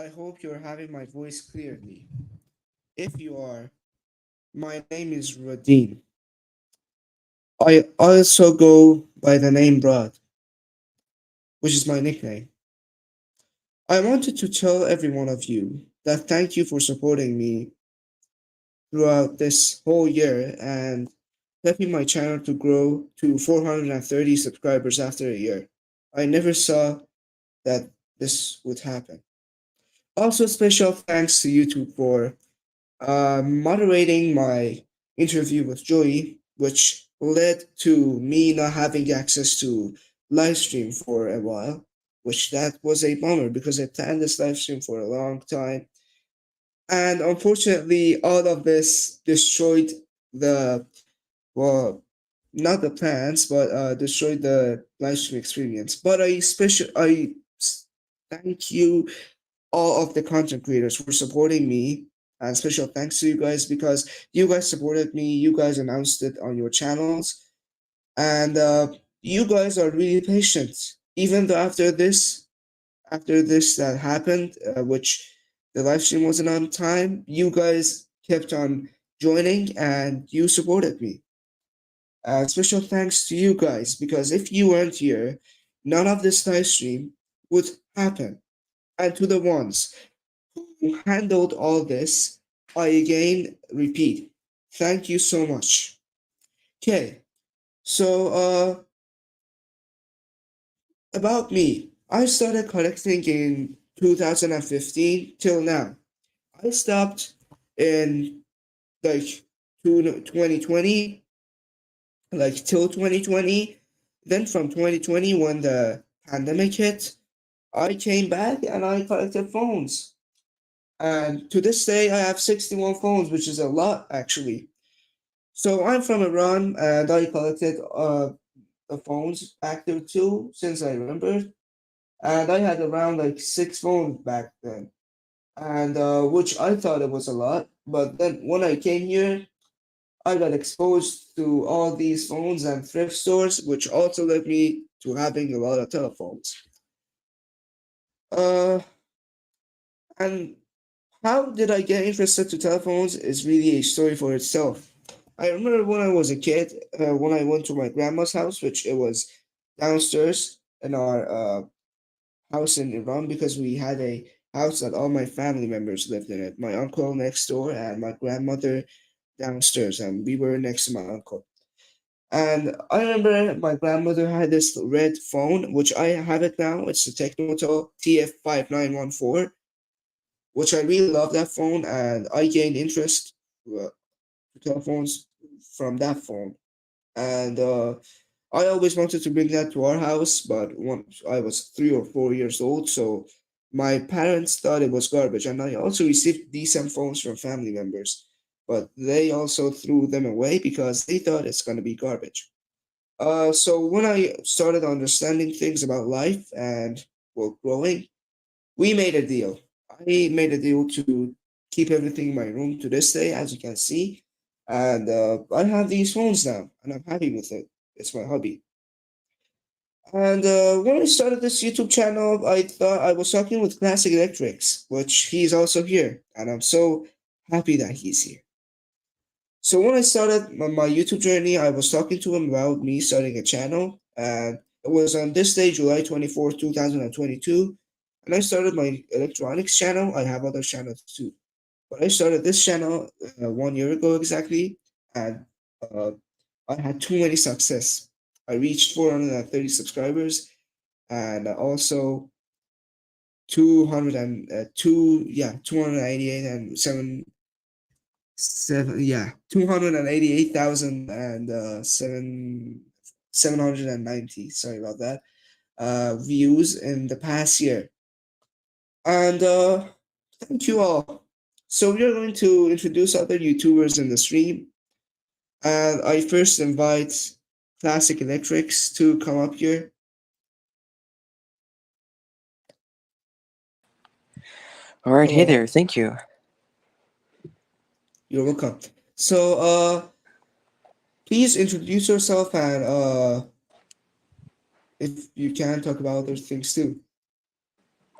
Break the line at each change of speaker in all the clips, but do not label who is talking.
I hope you're having my voice clearly. If you are, my name is Radin. I also go by the name Brad, which is my nickname. I wanted to tell every one of you that thank you for supporting me throughout this whole year and helping my channel to grow to 430 subscribers after a year. I never saw that this would happen. Also, special thanks to YouTube for moderating my interview with Joey, which led to me not having access to live stream for a while, which that was a bummer because I planned this live stream for a long time. And unfortunately, all of this destroyed the, well, not the plans, but destroyed the live stream experience. But thank you all of the content creators for supporting me. And special thanks to you guys because you guys supported me. You guys announced it on your channels, and you guys are really patient. Even though after this that happened, which the live stream wasn't on time, you guys kept on joining and you supported me. Special thanks to you guys because if you weren't here, none of this live stream would happen. And to the ones who handled all this, I again repeat, thank you so much. Okay, so about me, I started collecting in 2015 till now. I stopped in like 2020, like till 2020. Then from 2020, when the pandemic hit, I came back and I collected phones. And to this day, I have 61 phones, which is a lot actually. So I'm from Iran and I collected the phones back there too, since I remember. And I had around like 6 phones back then. And which I thought it was a lot. But then when I came here, I got exposed to all these phones and thrift stores, which also led me to having a lot of telephones. Uh, and how did I get interested to telephones is really a story for itself. I remember when I was a kid, when I went to my grandma's house, which it was downstairs in our house in Iran, because we had a house that all my family members lived in it. My uncle next door and my grandmother downstairs, and we were next to my uncle. And I remember my grandmother had this red phone, which I have it now. It's the Technotel TF5914, which I really love that phone, and I gained interest uh, to telephones from that phone. And I always wanted to bring that to our house, but once I was 3 or 4 years old, so my parents thought it was garbage. And I also received decent phones from family members, but they also threw them away because they thought it's going to be garbage. So when I started understanding things about life and well, growing, we made a deal. I made a deal to keep everything in my room to this day, as you can see. And I have these phones now, and I'm happy with it. It's my hobby. And when I started this YouTube channel, I thought I was talking with Classic Electrics, which he's also here, and I'm so happy that he's here. So when I started my YouTube journey, I was talking to him about me starting a channel, and it was on this day, July 24th, 2022, and I started my electronics channel. I have other channels too, but I started this channel 1 year ago exactly, and uh, I had too many success. I reached 430 subscribers, and also 288 and 288,000 and 790. Sorry about that. Views in the past year, and thank you all. So we are going to introduce other YouTubers in the stream, and I first invite Classic Electrics to come up here.
All right, hey
Hello.
there, thank you.
You're welcome. So, please introduce yourself and if you can talk about other things too.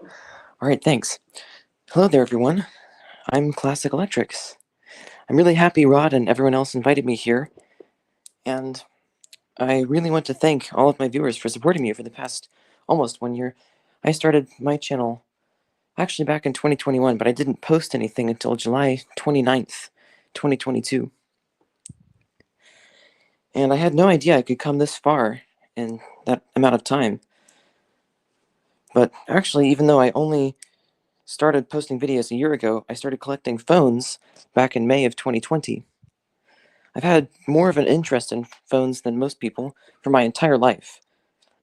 All right, thanks. Hello there, everyone. I'm Classic Electrics. I'm really happy Rod and everyone else invited me here, and I really want to thank all of my viewers for supporting me for the past almost 1 year. I started my channel actually back in 2021, but I didn't post anything until July 29th, 2022. And I had no idea I could come this far in that amount of time. But actually, even though I only started posting videos a year ago, I started collecting phones back in May of 2020. I've had more of an interest in phones than most people for my entire life,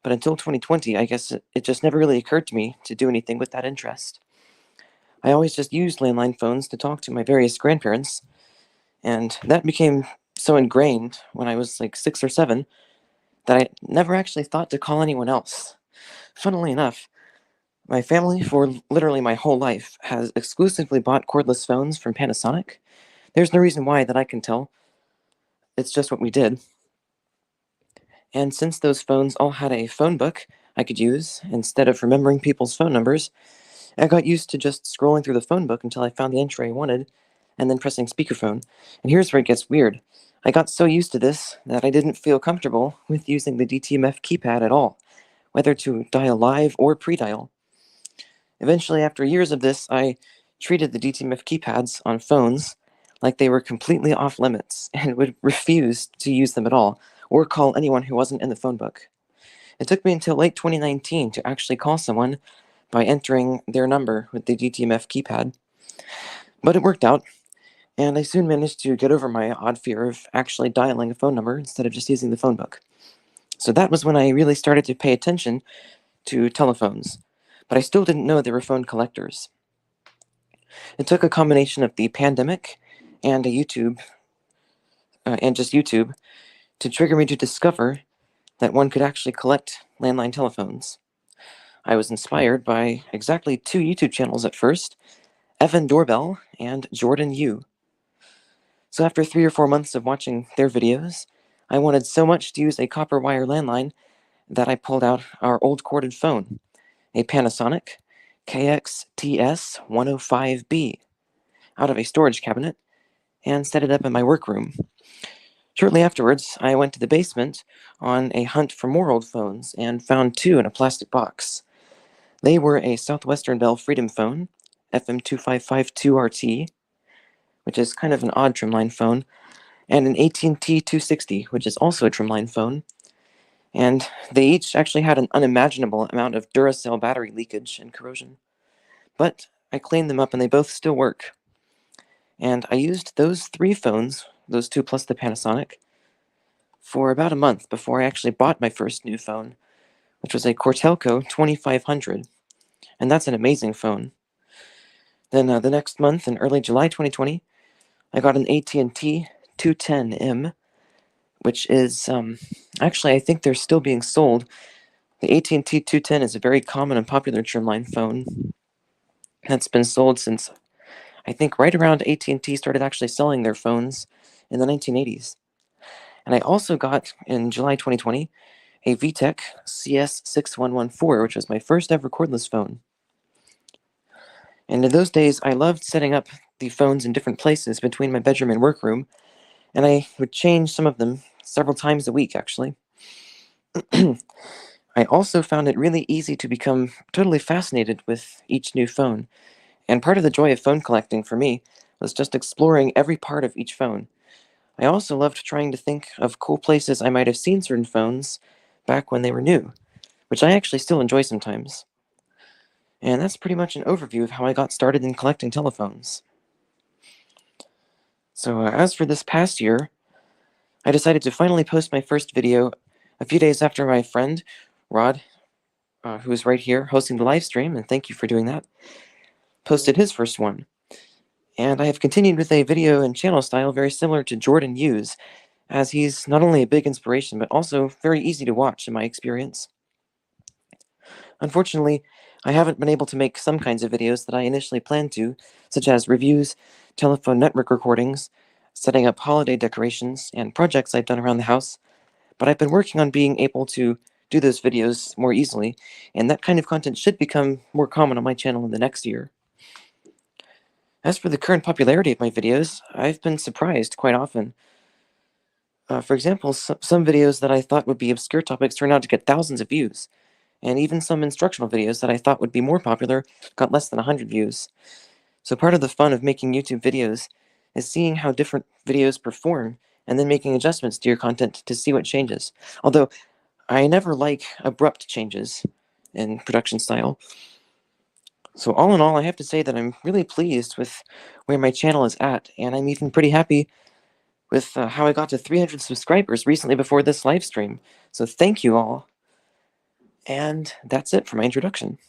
but until 2020, I guess it just never really occurred to me to do anything with that interest. I always just used landline phones to talk to my various grandparents, and that became so ingrained when I was like 6 or 7 that I never actually thought to call anyone else. Funnily enough, my family, for literally my whole life, has exclusively bought cordless phones from Panasonic. There's no reason why that I can tell. It's just what we did. And since those phones all had a phone book I could use instead of remembering people's phone numbers, I got used to just scrolling through the phone book until I found the entry I wanted, and then pressing speakerphone. And here's where it gets weird. I got so used to this that I didn't feel comfortable with using the DTMF keypad at all, whether to dial live or pre-dial. Eventually, after years of this, I treated the DTMF keypads on phones like they were completely off limits and would refuse to use them at all or call anyone who wasn't in the phone book. It took me until late 2019 to actually call someone by entering their number with the DTMF keypad. But it worked out, and I soon managed to get over my odd fear of actually dialing a phone number instead of just using the phone book. So that was when I really started to pay attention to telephones, but I still didn't know they were phone collectors. It took a combination of the pandemic and just YouTube to trigger me to discover that one could actually collect landline telephones. I was inspired by exactly 2 YouTube channels at first, Evan Doorbell and Jordan Yu. So after 3 or 4 months of watching their videos, I wanted so much to use a copper wire landline that I pulled out our old corded phone, a Panasonic KXTS105B, out of a storage cabinet and set it up in my workroom. Shortly afterwards, I went to the basement on a hunt for more old phones and found 2 in a plastic box. They were a Southwestern Bell Freedom phone, FM2552RT, which is kind of an odd trimline phone, and an AT&T 260, which is also a trimline phone. And they each actually had an unimaginable amount of Duracell battery leakage and corrosion. But I cleaned them up and they both still work. And I used those 3 phones, those 2 plus the Panasonic, for about a month before I actually bought my first new phone, which was a Cortelco 2500. And that's an amazing phone. Then the next month, in early July 2020, I got an AT&T 210M, which is, actually, I think they're still being sold. The AT&T 210 is a very common and popular trimline phone that's been sold since, I think, right around AT&T started actually selling their phones in the 1980s. And I also got, in July 2020, a VTech CS6114, which was my first ever cordless phone. And in those days, I loved setting up the phones in different places between my bedroom and workroom, and I would change some of them several times a week, actually. I also found it really easy to become totally fascinated with each new phone, and part of the joy of phone collecting for me was just exploring every part of each phone. I also loved trying to think of cool places I might have seen certain phones back when they were new, which I actually still enjoy sometimes. And that's pretty much an overview of how I got started in collecting telephones. So as for this past year, I decided to finally post my first video a few days after my friend, Rod, who is right here hosting the live stream, and thank you for doing that, posted his first one. And I have continued with a video and channel style very similar to Jordan Yu's, as he's not only a big inspiration, but also very easy to watch in my experience. Unfortunately, I haven't been able to make some kinds of videos that I initially planned to, such as reviews, telephone network recordings, setting up holiday decorations, and projects I've done around the house, but I've been working on being able to do those videos more easily, and that kind of content should become more common on my channel in the next year. As for the current popularity of my videos, I've been surprised quite often. For example, some videos that I thought would be obscure topics turn out to get thousands of views, and even some instructional videos that I thought would be more popular got less than 100 views. So part of the fun of making YouTube videos is seeing how different videos perform and then making adjustments to your content to see what changes. Although I never like abrupt changes in production style. So all in all, I have to say that I'm really pleased with where my channel is at, and I'm even pretty happy with how I got to 300 subscribers recently before this live stream. So thank you all. And that's it for my introduction.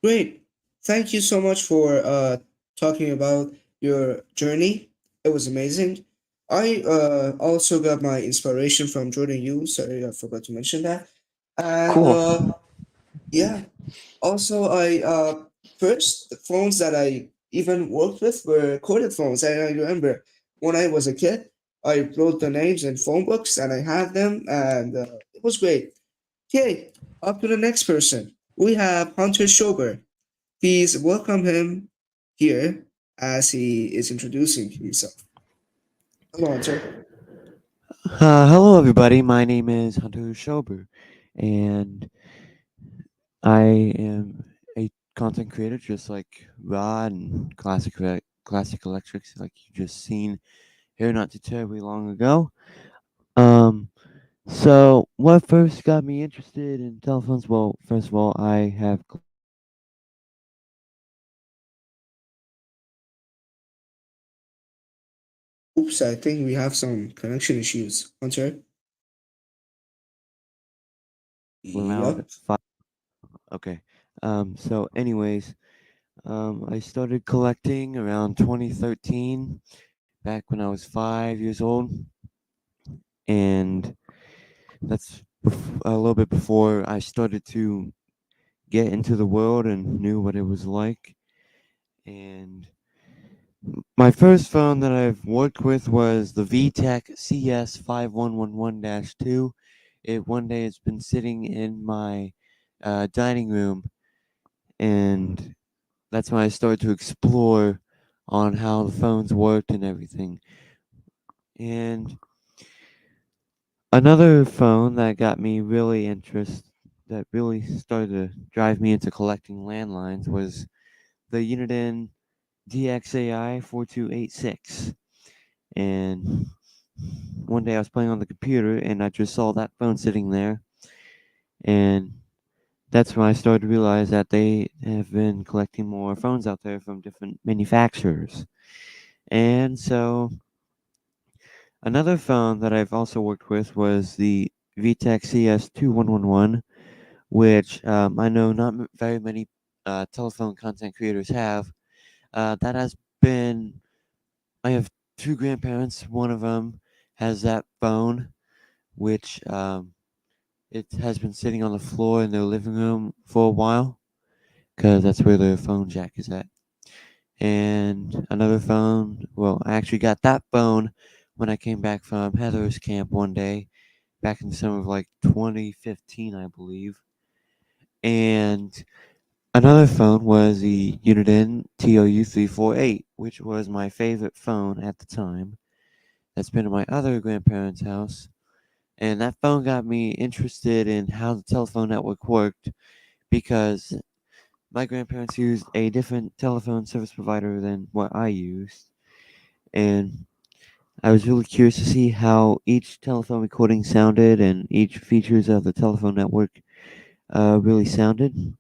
Great. Thank you so much for talking about your journey. It was amazing. I also got my inspiration from Jordan Yu. Sorry, I forgot to mention that. And
Cool.
yeah, also I first the phones that I even worked with were corded phones. And I remember when I was a kid, I wrote the names in phone books and I had them, and it was great. Okay, up to the next person. We have Hunter Schober. Please welcome him here as he is introducing himself. Hello, Hunter.
Hello, everybody. My name is Hunter Schober, and I am a content creator, just like Rod and Classic Electrics, like you just seen here not too terribly long ago. Um, so what first got me interested in telephones? Well, first of all, I have
Oops, I think we have some connection issues. Hunter?
around
Yep.
five. Okay. So, anyways, I started collecting around 2013, back when I was 5 years old, and that's a little bit before I started to get into the world and knew what it was like. And my first phone that I've worked with was the VTech CS5111-2. It one day it's been sitting in my dining room, and that's when I started to explore on how the phones worked and everything. And another phone that got me really that really started to drive me into collecting landlines was the Uniden DXAI 4286. And one day I was playing on the computer and I just saw that phone sitting there. And that's when I started to realize that they have been collecting more phones out there from different manufacturers. And so another phone that I've also worked with was the VTech CS2111, which I know not very many telephone content creators have. That has been, I have two grandparents. One of them has that phone, which it has been sitting on the floor in their living room for a while because that's where their phone jack is at. And another phone, well, I actually got that phone when I came back from Heather's camp one day back in the summer of like 2015, I believe. And another phone was the Uniden TOU348, which was my favorite phone at the time. That's been in my other grandparents' house. And that phone got me interested in how the telephone network worked because my grandparents used a different telephone service provider than what I used. And I was really curious to see how each telephone recording sounded and each features of the telephone network really sounded.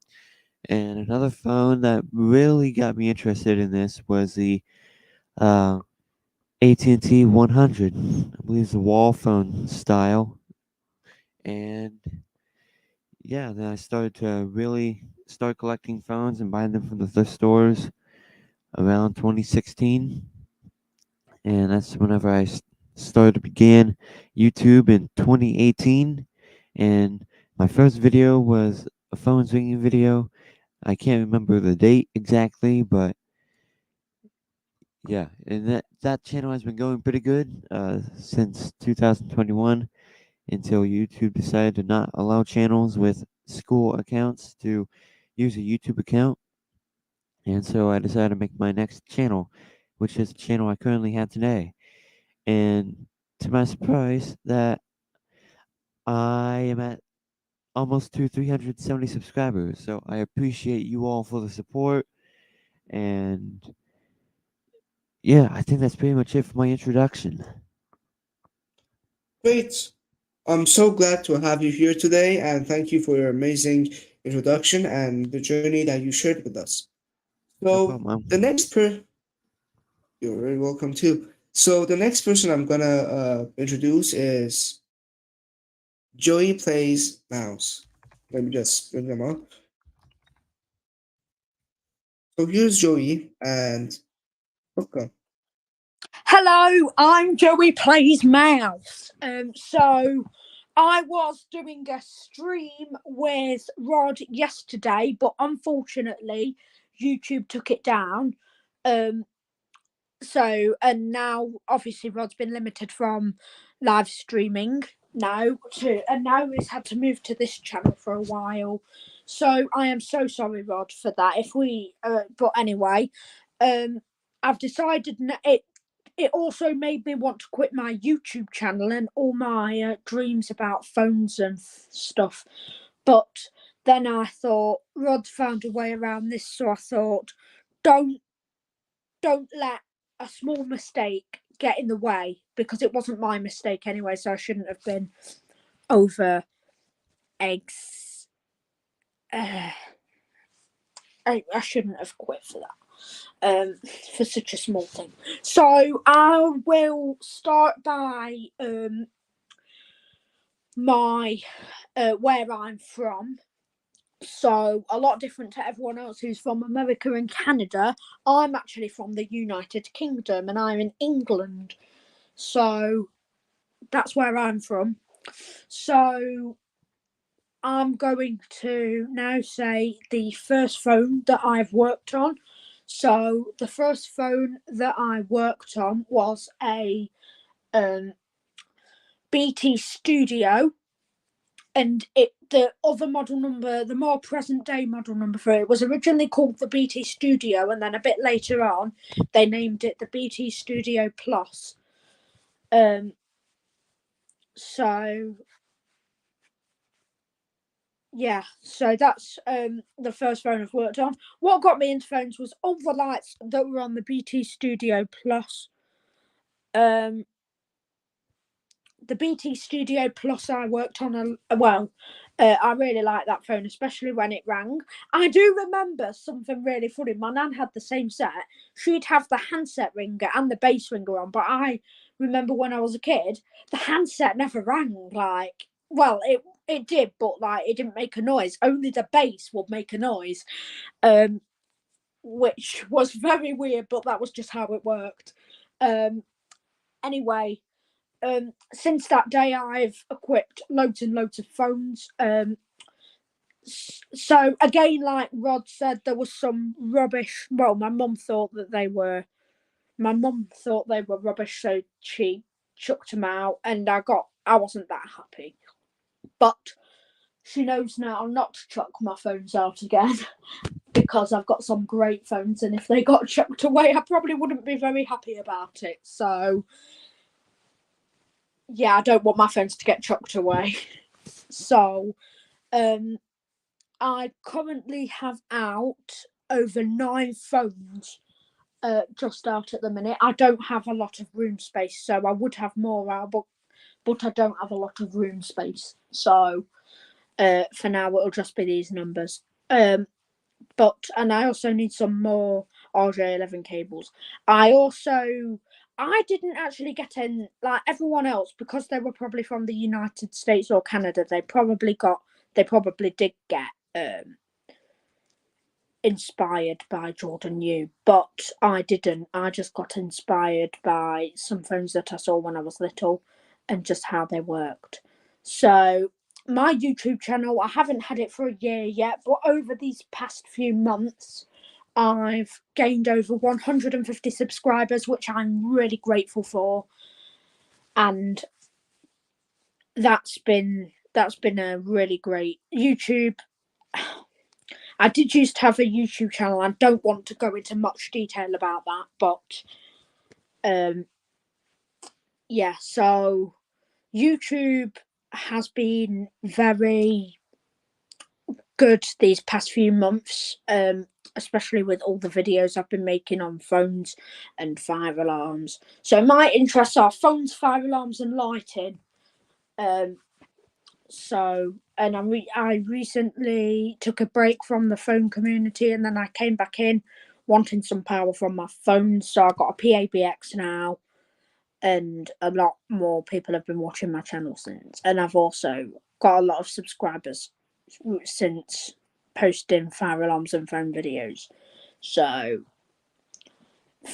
And another phone that really got me interested in this was the uh, AT&T 100. I believe it's the wall phone style. And yeah, then I started to really start collecting phones and buying them from the thrift stores around 2016. And that's whenever started to begin YouTube in 2018. And my first video was a phones ringing video. I can't remember the date exactly, but yeah, and that channel has been going pretty good since 2021 until YouTube decided to not allow channels with school accounts to use a YouTube account. And so I decided to make my next channel, which is the channel I currently have today. And to my surprise, that I am at almost to 370 subscribers. So I appreciate you all for the support. And yeah, I think that's pretty much it for my introduction.
Great. I'm so glad to have you here today, and thank you for your amazing introduction and the journey that you shared with us.
No
So
problem.
the you're very welcome too. So the next person I'm gonna introduce is Joey Plays Mouse. Let me just bring them up. So here's Joey, and welcome.
Hello, I'm Joey Plays Mouse. So I was doing a stream with Rod yesterday, but unfortunately, YouTube took it down. And now obviously Rod's been limited from live streaming now he's had to move to this channel for a while. So I am so sorry, Rod, for that. But anyway, I've decided it also made me want to quit my YouTube channel and all my dreams about phones and stuff. But then I thought Rod found a way around this, so I thought, don't let a small mistake get in the way, because it wasn't my mistake anyway, so I shouldn't have been over eggs. I shouldn't have quit for that. For such a small thing. So I will start by my where I'm from. So a lot different to everyone else who's from America and Canada. I'm actually from the United Kingdom and I'm in England. So that's where I'm from. So I'm going to now say the first phone that I've worked on. So the first phone that I worked on was a BT Studio, and the other model number, the more present day model number for it, was originally called the BT Studio, and then a bit later on they named it the BT Studio Plus. So yeah, so that's the first phone I've worked on. What got me into phones was all the lights that were on the BT Studio Plus. The BT Studio Plus I worked on I really like that phone, especially when it rang. I do remember something really funny. My nan had the same set. She'd have the handset ringer and the bass ringer on, but I remember when I was a kid, the handset never rang. Like, well, it did, but like it didn't make a noise. Only the bass would make a noise, which was very weird, but that was just how it worked. Anyway, since that day, I've equipped loads and loads of phones. So again, like Rod said, there was some rubbish. Well, my mum thought they were rubbish, so she chucked them out, and I wasn't that happy. But she knows now not to chuck my phones out again because I've got some great phones, and if they got chucked away, I probably wouldn't be very happy about it. So yeah, I don't want my phones to get chucked away. So I currently have out over 9 phones just out at the minute. I don't have a lot of room space, so I would have more out, but I don't have a lot of room space. So for now, it'll just be these numbers. And I also need some more RJ11 cables. I didn't actually get in like everyone else, because they were probably from the United States or Canada. They probably did get inspired by Jordan Yu, but I didn't. I just got inspired by some phones that I saw when I was little and just how they worked. So my YouTube channel, I haven't had it for a year yet, but over these past few months, I've gained over 150 subscribers, which I'm really grateful for. And that's been a really great YouTube. I did used to have a YouTube channel. I don't want to go into much detail about that, but yeah, so YouTube has been very good these past few months, especially with all the videos I've been making on phones and fire alarms. So my interests are phones, fire alarms, and lighting. So, and I recently took a break from the phone community, and then I came back in wanting some power from my phone. So I got a PABX now, and a lot more people have been watching my channel since. And I've also got a lot of subscribers since posting fire alarms and phone videos. So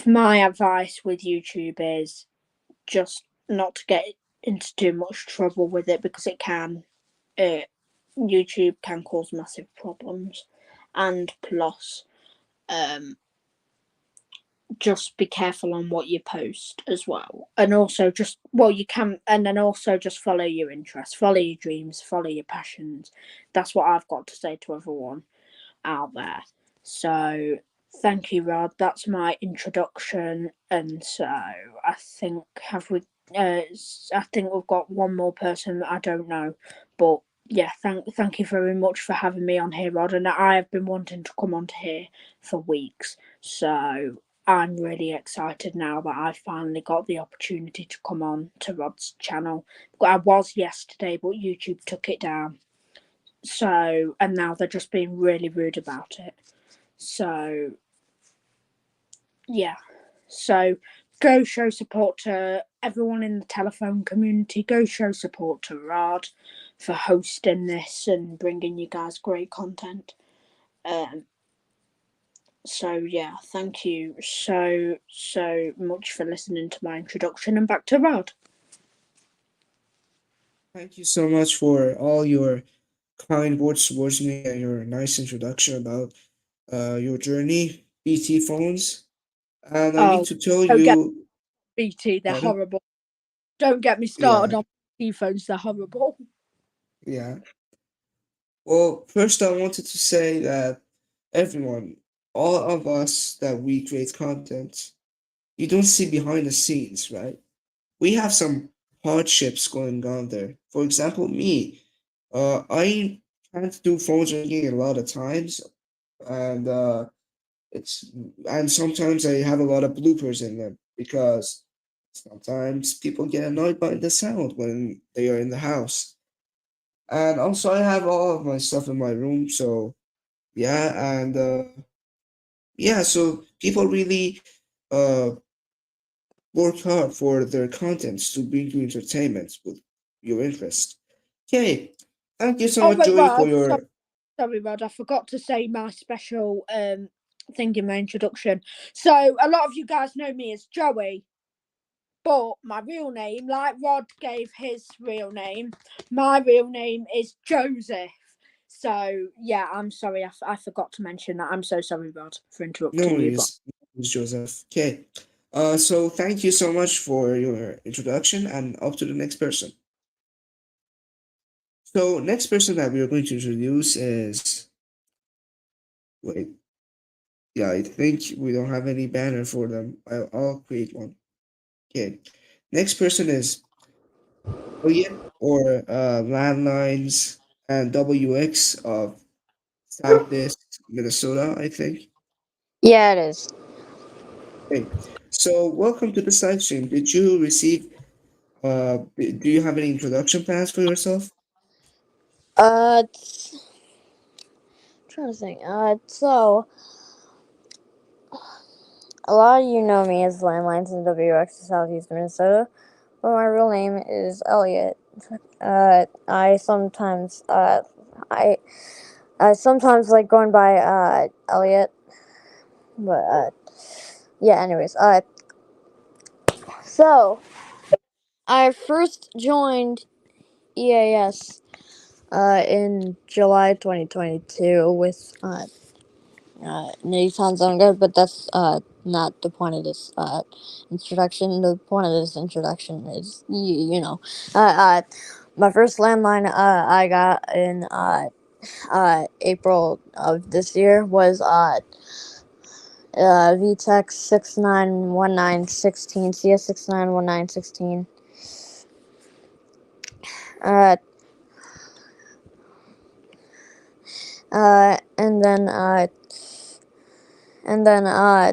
my advice with YouTube is just not to get into too much trouble with it, because it can YouTube can cause massive problems. And plus just be careful on what you post as well, and also just you can, and then also just follow your interests, follow your dreams, follow your passions. That's what I've got to say to everyone out there. So thank you, Rod. That's my introduction. And so I think I think we've got one more person that I don't know, but yeah, thank you very much for having me on here, Rod. And I have been wanting to come on here for weeks, so I'm really excited now that I finally got the opportunity to come on to Rod's channel. I was yesterday, but YouTube took it down. So, and now they're just being really rude about it. So, yeah. So, go show support to everyone in the telephone community. Go show support to Rod for hosting this and bringing you guys great content. So yeah, thank you so much for listening to my introduction, and back to Rod.
Thank you so much for all your kind words towards me and your nice introduction about your journey, BT phones. And I need
Oh,
to tell
don't get
you,
BT, they're
pardon?
horrible. Don't get me started
Yeah,
on BT phones, they're horrible.
yeah. Well, first I wanted to say that everyone, all of us that we create content, you don't see behind the scenes, right? We have some hardships going on there. For example, me, I can't do phones ringing a lot of times, and it's and sometimes I have a lot of bloopers in them because sometimes people get annoyed by the sound when they are in the house. And also, I have all of my stuff in my room, so yeah, and yeah, so people really uh work hard for their contents to bring you entertainment with your interest. Okay, thank you so
Oh
much,
wait,
Joey, for
Rod,
your.
sorry, Rod, I forgot to say my special thing in my introduction. So a lot of you guys know me as Joey, but my real name, like Rod gave his real name, my real name is Joseph. So yeah, I'm sorry, I forgot to mention that. I'm so sorry, Rod, for
No
interrupting you. But
worries, no worries, Joseph. Okay, so thank you so much for your introduction, and up to the next person. So next person that we are going to introduce is, wait, yeah, I think we don't have any banner for them. I'll create one. Okay, next person is Elliot or Landlines and WX of Southeast Minnesota, I think.
Yeah, it is.
Okay, so welcome to the side stream. Did you receive? Do you have any introduction plans for yourself?
Trying to think. So a lot of you know me as Landlines in WX in Southeast Minnesota, but my real name is Elliot. I sometimes, I sometimes like going by Elliot, but yeah. Anyways, so I first joined EAS in July 2022 with sounds good, but that's not the point of this introduction. The point of this introduction is, my first landline I got in April of this year was VTech 691916, CS691916. And then I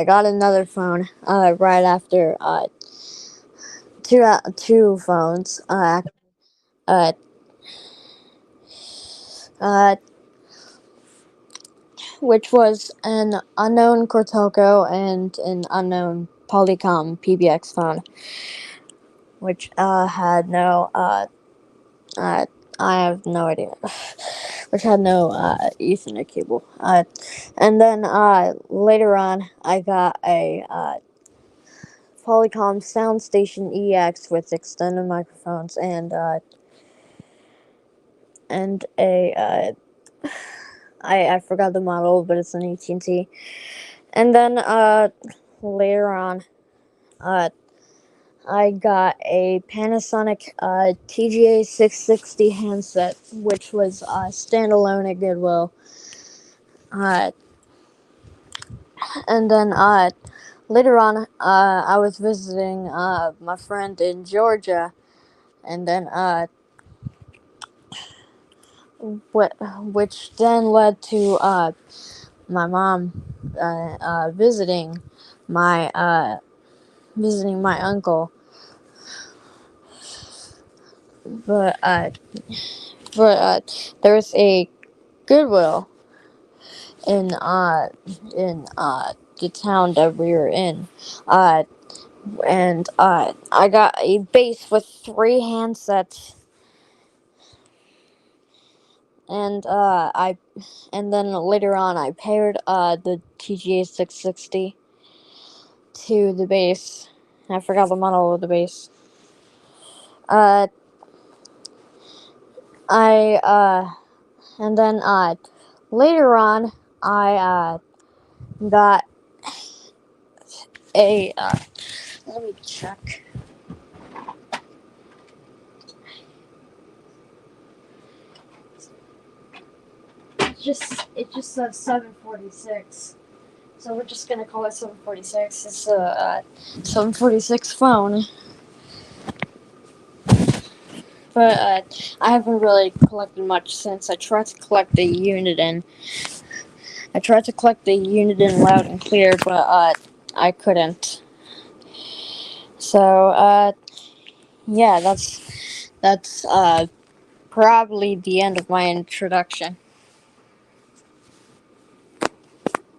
got another phone right after two phones uh, which was an unknown Cortelco and an unknown Polycom PBX phone, which had no I have no idea, which had no Ethernet cable. And then later on, I got a Polycom Soundstation EX with extended microphones and a I forgot the model, but it's an AT&T. And then later on, I got a Panasonic TGA 660 handset, which was standalone at Goodwill. And then later on, I was visiting my friend in Georgia, and then which then led to my mom visiting my uncle. But there's a Goodwill in the town that we were in, and I got a base with 3 handsets, and and then later on I paired the TGA 660 to the base. I forgot the model of the base. And then later on I got a let me check. It just says 746, so we're just gonna call it 746. It's a 746 phone, but I haven't really collected much since. I tried to collect the Uniden. Loud and Clear, but I couldn't. So yeah, that's probably the end of my introduction.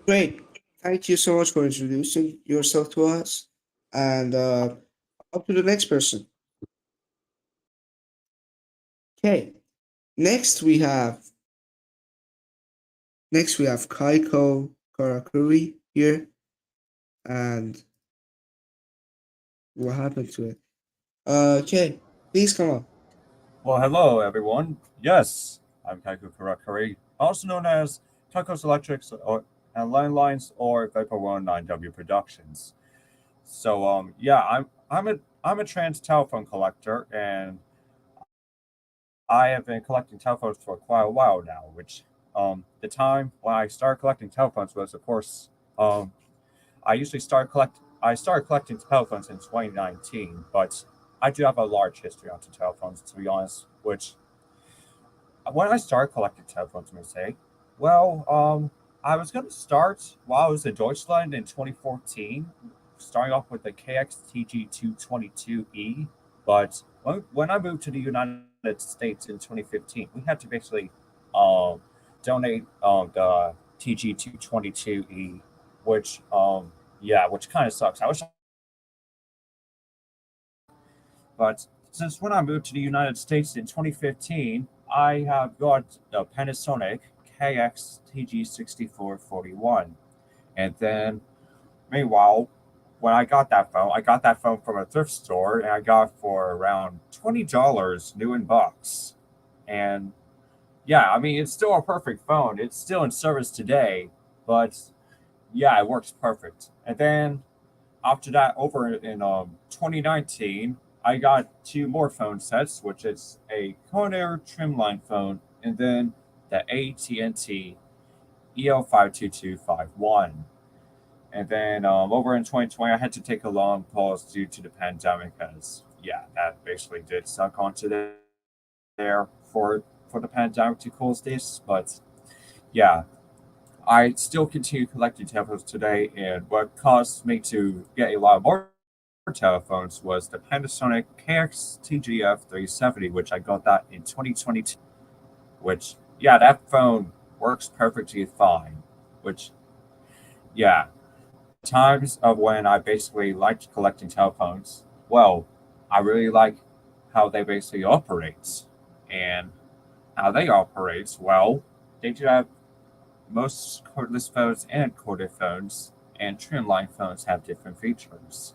Great. Thank you so much for introducing yourself to us. And up to the next person. Okay. Next we have Kaiko Karakuri here. And what happened to it? Okay, please come on.
Well, hello, everyone. Yes, I'm Kaiko Kurakuri, also known as Kaiko's Electrics and Landlines or Vapor 109W Productions. So, yeah, I'm a trans telephone collector, and I have been collecting telephones for quite a while now. Which, the time when I started collecting telephones was, of course, I started collecting telephones in 2019, but I do have a large history onto telephones, to be honest. Which, when I started collecting telephones, let me say, well, I was going to start while I was in Deutschland in 2014, starting off with the KXTG222E. But when I moved to the United States in 2015, we had to basically um, donate the TG222E, which yeah, which kind of sucks. But since when I moved to the United States in 2015, I have got the Panasonic KXTG6441. And then, meanwhile, when I got that phone from a thrift store, and I got it for around $20 new in box. And yeah, I mean, it's still a perfect phone. It's still in service today, but yeah, it works perfect. And then after that, over in 2019, I got 2 more phone sets, which is a Corsair trimline phone, and then the AT&T EL52251. And then over in 2020, I had to take a long pause due to the pandemic, because that basically did suck onto there for the pandemic to cause this. But yeah, I still continue collecting telephones today, and what caused me to get a lot more telephones was the Panasonic KX-TGF 370, which I got that in 2022. Which that phone works perfectly fine. Which times of when I basically liked collecting telephones, well, I really like how they basically operate. And how they operate, well, they do have most cordless phones and corded phones and trimline phones have different features,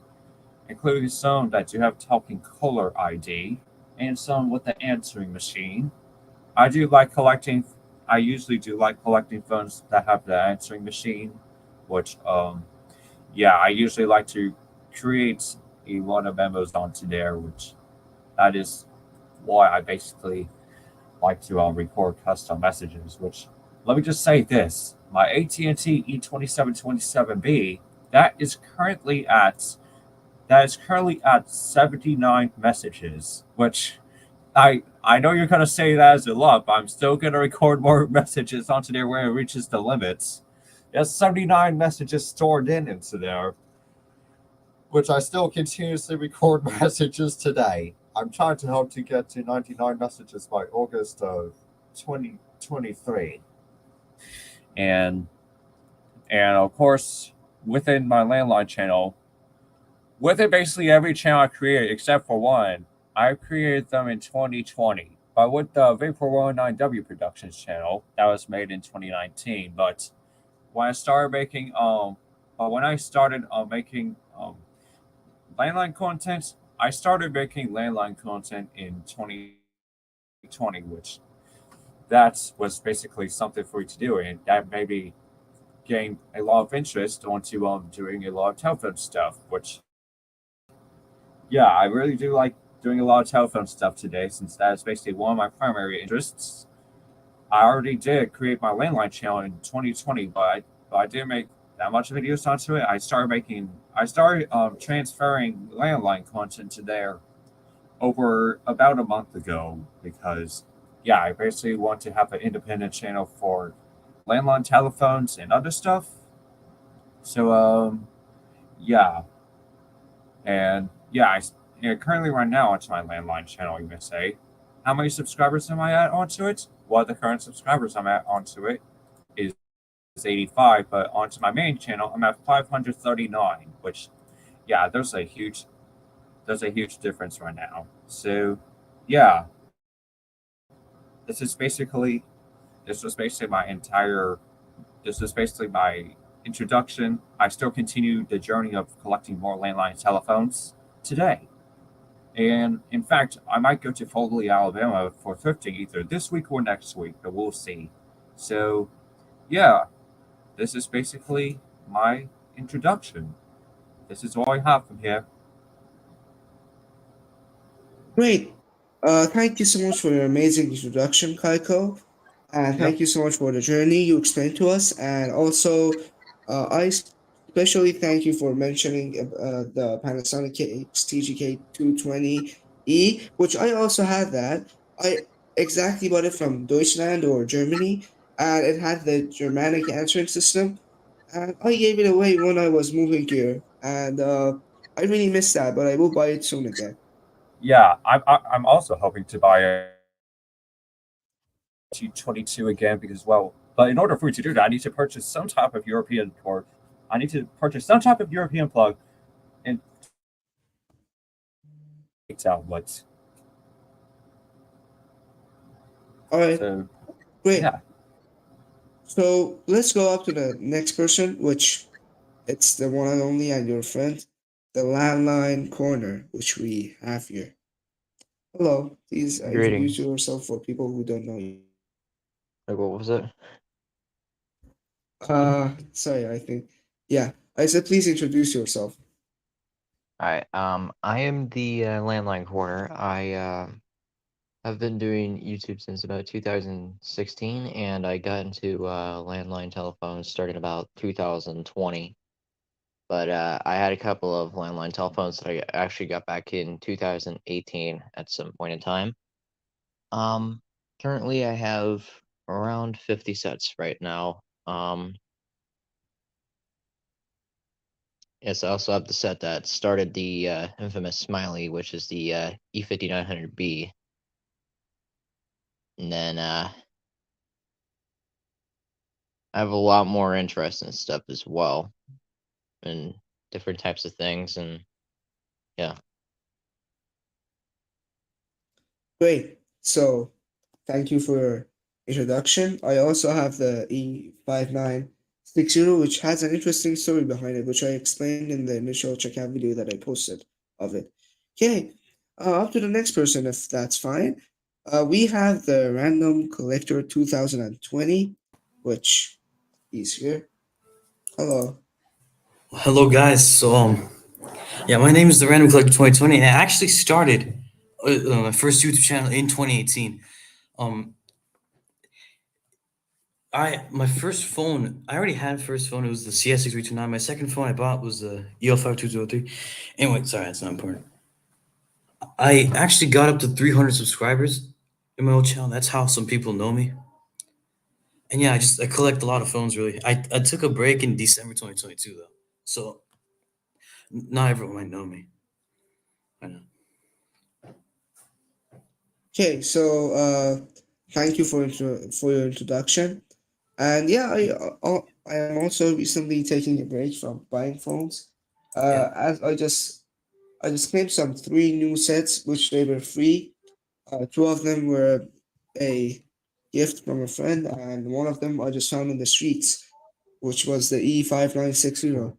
including some that do have talking caller ID and some with the answering machine. I usually do like collecting phones that have the answering machine, which I usually like to create a lot of memos onto there, which that is why I basically like to record custom messages. Which, let me just say this: my AT&T E2727B that is currently at 79 messages, which I know you're gonna say that as a lot, but I'm still gonna record more messages onto there when it reaches the limits. There's 79 messages stored into there, which I still continuously record messages today. I'm trying to hope to get to 99 messages by August of 2023. And of course, within my landline channel, within basically every channel I created except for one, I created them in 2020. But with the Vapor 109W Productions channel, that was made in 2019. But when I started making landline content, I started making landline content in 2020, which that was basically something for me to do, and that made me gain a lot of interest onto doing a lot of telephone stuff. Which I really do like doing a lot of telephone stuff today, since that is basically one of my primary interests. I already did create my landline channel in 2020, but I didn't make that much videos onto it. I started transferring landline content to there over about a month ago, because I basically want to have an independent channel for landline telephones and other stuff. So and currently right now onto my landline channel, you may say, how many subscribers am I at onto it? Well, the current subscribers I'm at onto it is 85, but onto my main channel I'm at 539, which there's a huge difference right now. So this was basically my introduction. I still continue the journey of collecting more landline telephones today. And in fact, I might go to Foley, Alabama for thrifting either this week or next week, but we'll see. So this is basically my introduction. This is all I have from here.
Great. Thank you so much for your amazing introduction, Kaiko. And thank you so much for the journey you explained to us. And also, I especially thank you for mentioning the Panasonic TGK 220E, which I also had that. I exactly bought it from Deutschland or Germany, and it had the Germanic answering system. And I gave it away when I was moving here. And I really miss that, but I will buy it soon again.
I'm also hoping to buy a T22 again, because, well, but in order for me to do that, I need to purchase some type of European port. I need to purchase some type of European plug and outlets.
All right,
So
great. So let's go up to the next person, which it's the one and only and your friend, the landline corner, which we have here. Hello, please introduce
Greetings.
yourself for people who don't know you.
Like, what was it?
Sorry, I think. Yeah, I said please introduce yourself.
Alright, I am the Landline Corner. I've been doing YouTube since about 2016, and I got into landline telephones starting about 2020. But I had a couple of landline telephones that I actually got back in 2018 at some point in time. Currently I have around 50 sets right now. Yes, I also have the set that started the infamous Smiley, which is the E5900B. And then I have a lot more interest in stuff as well, and different types of things, and yeah.
Great. So, thank you for your introduction. I also have the E5960, which has an interesting story behind it, which I explained in the initial checkout video that I posted of it. Okay, up to the next person, if that's fine. We have the Random Collector 2020, which is here. Hello.
Hello, guys. So, yeah, my name is the Random Collector 2020, and I actually started my first YouTube channel in 2018. My first phone, I already had a first phone. It was the CS6329. My second phone I bought was the EL5203. Anyway, sorry, that's not important. I actually got up to 300 subscribers in my old channel. That's how some people know me. And yeah, I collect a lot of phones, really. I took a break in December 2022, though. So, not everyone might know me. I know.
Okay, so thank you for your introduction. And yeah, I am also recently taking a break from buying phones.
Yeah.
As I just claimed some three new sets, which they were free. Two of them were a gift from a friend, and one of them I just found in the streets, which was the E5960.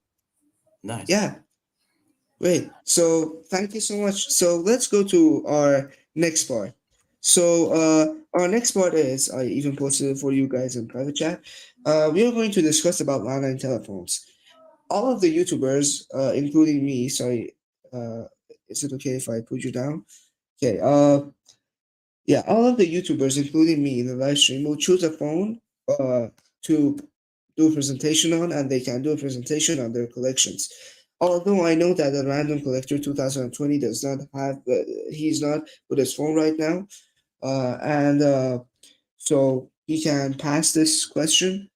Nice.
Yeah, great. So thank you so much. So let's go to our next part. So our next part is I even posted it for you guys in private chat. We are going to discuss about landline telephones. All of the YouTubers, including me, sorry, is it okay if I put you down? Okay, yeah, all of the YouTubers, including me in the live stream, will choose a phone to do a presentation on, and they can do a presentation on their collections. Although I know that the Random Collector 2020 does not have, he's not with his phone right now, and so he can pass this question,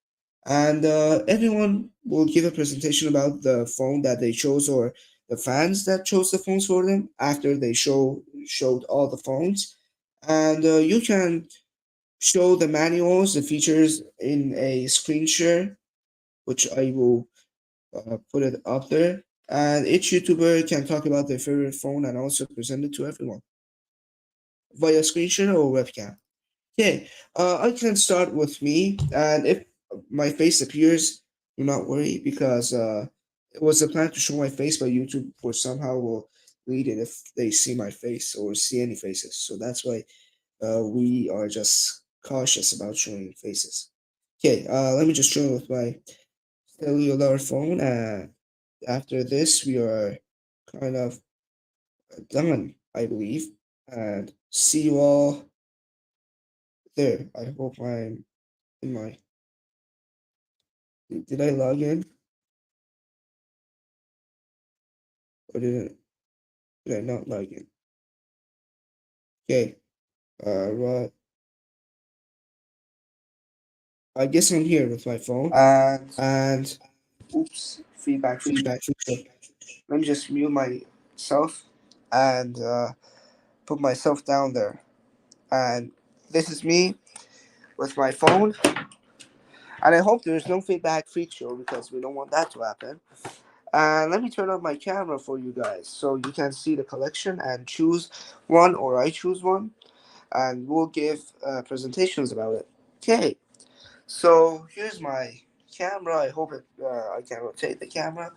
and everyone will give a presentation about the phone that they chose or the fans that chose the phones for them after they showed all the phones, and you can show the manuals, the features in a screen share, which I will put it up there, and each YouTuber can talk about their favorite phone and also present it to everyone via screen share or webcam. Okay, I can start with me, and if my face appears, do not worry because it was a plan to show my face, but YouTube for somehow will read it if they see my face or see any faces. So that's why we are just cautious about showing faces. Okay, let me just show with my cellular phone, and after this, we are kind of done, I believe, and see you all there. I hope I'm in my. Did I log in? Or did I not log in? Okay. Right. I guess I'm here with my phone. And oops, feedback. Okay. Let me just mute myself and put myself down there. And this is me with my phone. And I hope there's no feedback feature because we don't want that to happen. And let me turn on my camera for you guys so you can see the collection and choose one, or I choose one, and we'll give presentations about it. Okay, so here's my camera. I hope I can rotate the camera.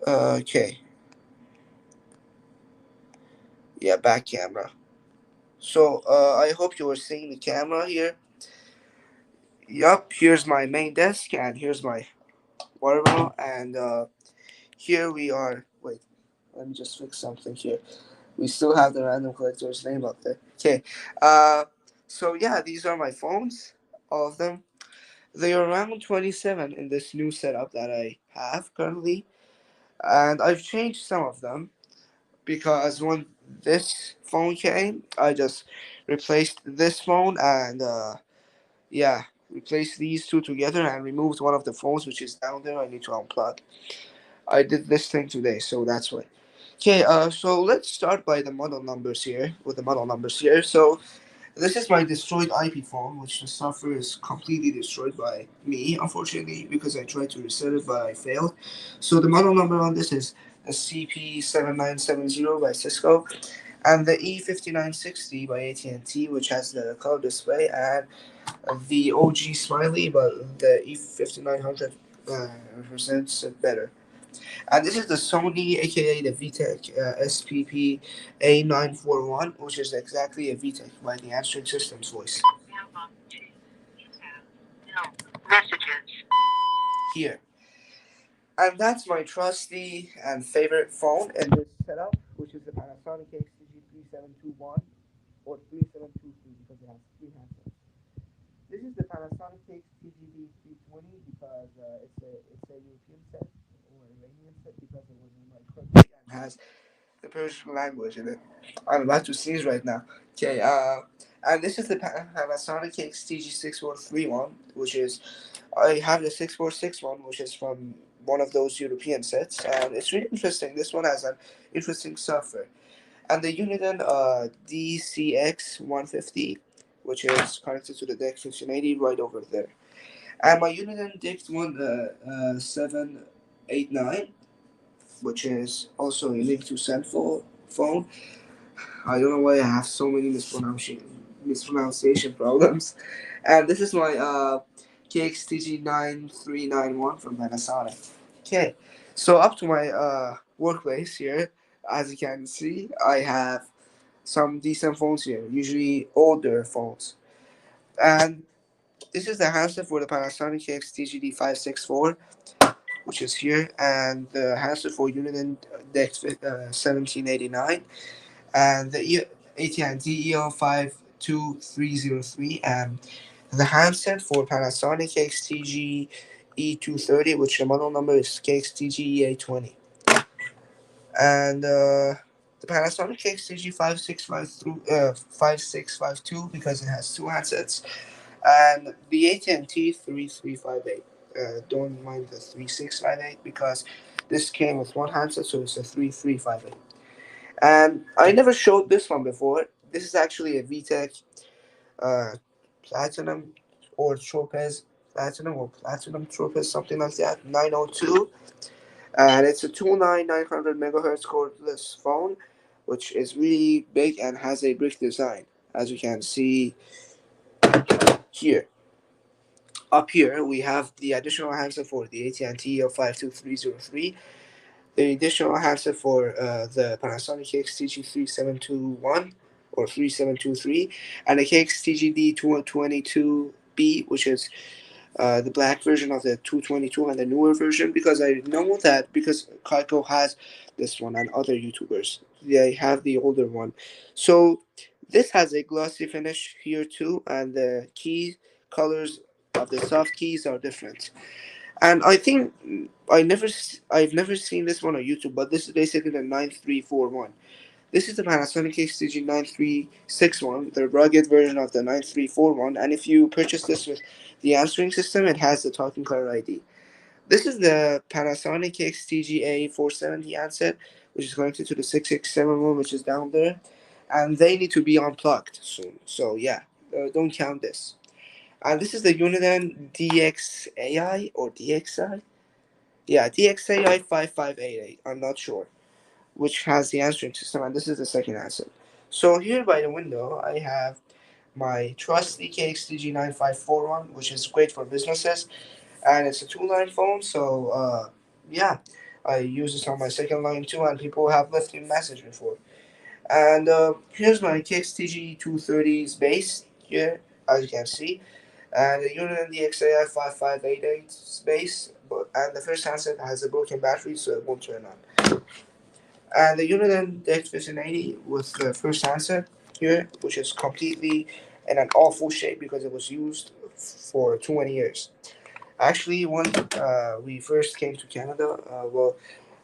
Okay, yeah, back camera. So I hope you are seeing the camera here. Yup, here's my main desk, and here's my water bottle, and here we are. Wait. let me just fix something here. We still have the random collector's name up there. Okay. So yeah, these are my phones, all of them. They are around 27 in this new setup that I have currently, and I've changed some of them because when this phone came, I just replaced this phone and yeah, replaced these two together and removed one of the phones which is down there. I need to unplug. I did this thing today, so that's why. Okay, so let's start by the model numbers here. With the model numbers here, so this is my destroyed IP phone, which the software is completely destroyed by me, unfortunately, because I tried to reset it, but I failed. So the model number on this is the CP7970 by Cisco, and the E5960 by AT&T, which has the color display, and the OG Smiley, but the E5900 presents it better. And this is the Sony, aka the VTech SPP A941, which is exactly a VTech by the answering system's voice. Here. And that's my trusty and favorite phone in this setup, which is the Panasonic XTG3721 or 3723 because it has three handsets. This is the Panasonic XTGD320 because it's a European set or Iranian set because it was in my country and has the Persian language in it. I'm about to sneeze right now. Okay, and this is the Panasonic XTG6431, which is I have the 6461, which is from one of those European sets, and it's really interesting. This one has an interesting software, and the Uniden DCX150, which is connected to the DEC 1580 right over there, and my Uniden DICT1 789, which is also a link to Sendful phone. I don't know why I have so many mispronunciation problems. And this is my KXTG9391 from Panasonic. Okay, so up to my workplace here, as you can see, I have some decent phones here, usually older phones. And this is the handset for the Panasonic KXTGD564, which is here, and the handset for Uniden DEX 1789, and the AT&T EL52303, and the handset for Panasonic XTG E230, which the model number is KXTG E820, and the Panasonic XTG 5652 because it has two handsets, and the AT&T 3358. Don't mind the 3658 because this came with one handset, so it's a 3358. And I never showed this one before. This is actually a VTech uh, Platinum or Tropez Platinum or Platinum Tropez, something like that, 902. And it's a 29900 megahertz cordless phone, which is really big and has a brick design, as you can see here. Up here, we have the additional handset for the AT&T 52303, the additional handset for the Panasonic XTG3721 or 3723, and the KXTGD222B, which is the black version of the 222 and the newer version, because I know that because Kaiko has this one and other YouTubers, they have the older one. So this has a glossy finish here too, and the key colors of the soft keys are different. And I think I've never seen this one on YouTube, but this is basically the 9341. This is the Panasonic XTG 9361, the rugged version of the 9341, and if you purchase this with the answering system, it has the talking caller ID. This is the Panasonic XTG A470 handset, which is connected to the 6671, which is down there, and they need to be unplugged soon. So yeah, don't count this. And this is the Uniden DXAI or DXI? Yeah, DXAI 5588. I'm not sure which has the answering system, and this is the second answer. So here by the window, I have my trusty KXTG 9541, which is great for businesses, and it's a two-line phone. So yeah, I use this on my second line too, and people have left me a message before. And here's my KXTG 230's base here, as you can see, and the unit in the XAI 5588 base, but and the first handset has a broken battery, so it won't turn on. And the Uniden DX1580 was the first handset here, which is completely in an awful shape because it was used for 20 years. Actually, when we first came to Canada, well,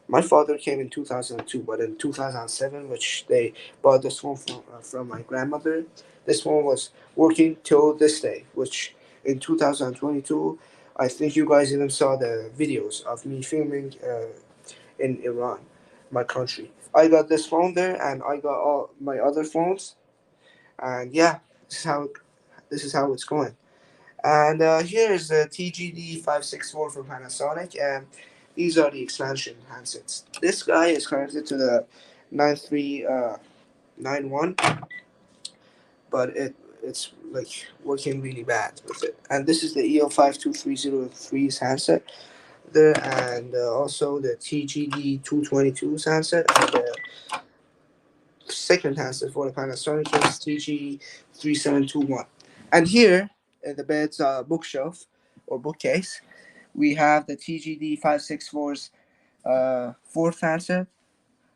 my father came in 2002, but in 2007, which they bought this phone from my grandmother, this phone was working till this day, which in 2022, I think you guys even saw the videos of me filming in Iran, my country. I got this phone there, and I got all my other phones, and yeah, this is how it's going. And here is the TGD564 from Panasonic, and these are the expansion handsets. This guy is connected to the 9391, but it's like working really bad with it. And this is the EO52303's handset there, and also the TGD222's handset, and the second handset for the Panasonic is TG3721. And here in the bed's bookshelf or bookcase, we have the TGD564's fourth handset,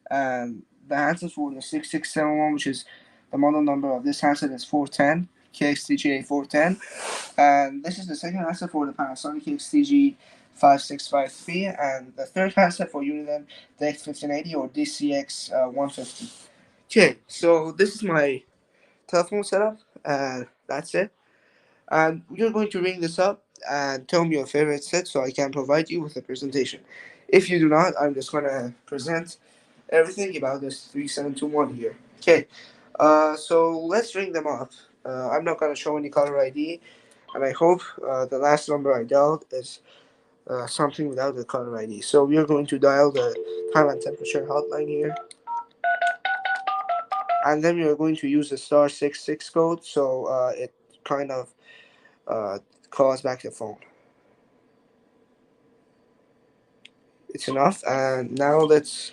and the handset for the 6671, which is the model number of this handset, is 410, KXTGA 410. And this is the second handset for the Panasonic XTG 5653, and the third handset for Uniden, the X1580 or DCX 150. Okay, so this is my telephone setup, and that's it. And you're going to ring this up and tell me your favorite set so I can provide you with a presentation. If you do not, I'm just going to present everything about this 3721 here. Okay, so let's ring them up. I'm not going to show any caller ID, and I hope the last number I dialed is something without the caller ID. So we are going to dial the time and temperature hotline here, and then we are going to use the *66 code, so it kind of uh, calls back the phone. It's enough, and now let's.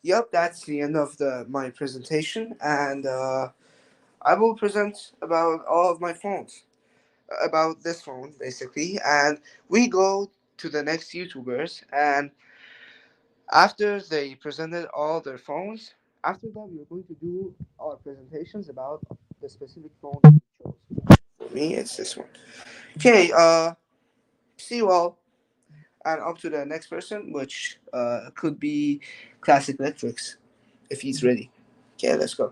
Yep, that's the end of my presentation, and I will present about all of my phones, about this phone basically, and we go to the next YouTubers, and after they presented all their phones, after that we are going to do our presentations about the specific phone that we chose. For me, it's this one. Okay, see you all, and up to the next person, which could be Classic Electrics, if he's ready. Okay, let's go.